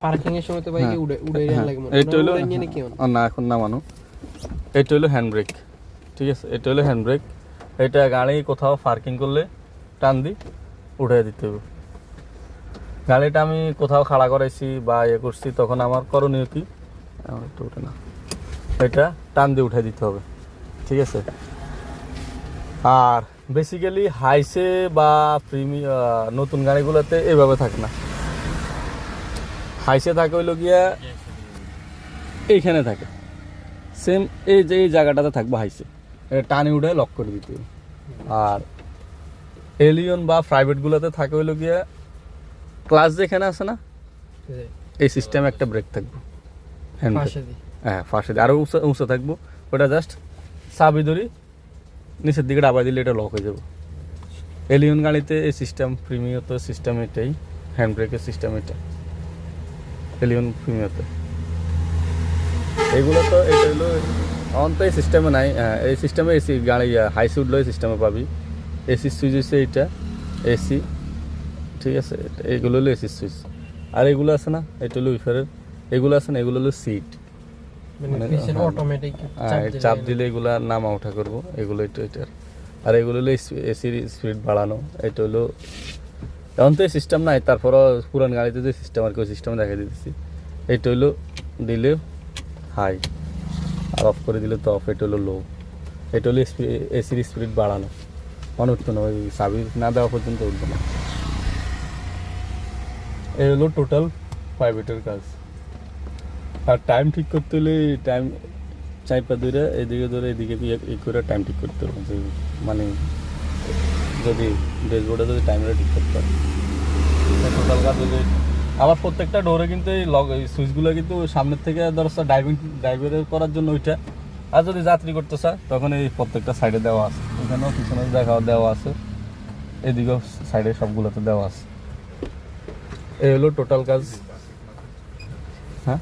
Parking এর সময় তো বাইকে উড়ে উড়ে লাগে মনে এটা হলো নিয়ে নাকি না এখন নামানো। এটা হলো হ্যান্ড ব্রেক, ঠিক আছে, এটা হলো হ্যান্ড ব্রেক। এটা গাড়ি কোথাও পার্কিং করলে টান দি উঠে দিতে হবে। গাড়িটা আমি কোথাও খাড়া করাইছি বা ইয়ে করছি, তখন আমার করণীয় কি, একটু উঠে না, এটা টান দিয়ে উঠে দিতে হবে, ঠিক আছে। আর বেসিক্যালি হাইসে বা নতুন গাড়িগুলোতে এইভাবে থাকে না। হাইসে থাকে হইলো গিয়া এইখানে থাকে, সেম এই যে এই জায়গাটাতে থাকবে হাইসে, এটা টানে উঠে লক করে দিতে হবে। আর এলিয়ন বা প্রাইভেটগুলোতে থাকে হইলো গিয়া ক্লাস যেখানে আছে না, এই সিস্টেমে একটা ব্রেক থাকবে, হ্যান্ড ব্রেক, হ্যাঁ ফার্স্টে আরও উঁচু থাকবো। ওটা জাস্ট চাবি ধরি নিচের দিকে ডাবা দিলে এটা লক হয়ে যাবে। এলিয়ন গাড়িতে এই সিস্টেম, প্রিমিয়তে সিস্টেম এটাই, হ্যান্ড ব্রেকের সিস্টেম এটা এলিয়ন প্রিমিয়তে। এগুলো তো এটা হলো অন তো এই সিস্টেমে নাই, এই সিস্টেমে এসি গাড়ি হাইসি উঠলো এই সিস্টেমে পাবি। এসি সুইচ হচ্ছে এইটা এসি, ঠিক আছে, এইগুলো হলো এসি সুইচ। আর এগুলো আছে না, এটা হলো উইফারের, এগুলো আছে না, এগুলো হলো সিট, মানে অটোমেটিক চাপ দিলে এগুলা নামা ওঠা করবো, এগুলো এটার। আর এগুলো হলো এসির স্পিড বাড়ানো। এটা হলো এখন তো এই সিস্টেম নাই, তারপরও পুরান গাড়িতে যে সিস্টেম আর কি ওই সিস্টেম দেখা দিতেছি। এটা হলো দিলে হাই, আর অফ করে দিলে তো অফ। এটা হলো লো, এটা হলো এসির স্পিড বাড়ানো, মনে উঠতো না, ওই চাবি না দেওয়া পর্যন্ত উঠবে না। এই হলো টোটাল প্রাইভেটের কাজ। আর টাইম ঠিক করতে হলে টাইম চাইপা ধরে এদিকে ধরে এদিকে ই করে টাইম ঠিক করতে হবে, যে মানে যদি ড্যাশবোর্ডে যদি টাইমটা ঠিক করতে হয় টোটাল কাজ হয়ে যায়। আবার প্রত্যেকটা ডোরে কিন্তু এই সুইচগুলো কিন্তু সামনের থেকে ধরো ড্রাইভারের করার জন্য ওইটা, আর যদি যাত্রী করতে চায় তখন এই প্রত্যেকটা সাইডে দেওয়া আছে, এখানেও পিছনে দেওয়া আছে, এদিকেও সাইডে সবগুলোতে দেওয়া আছে। এই হলো টোটাল কাজ। হ্যাঁ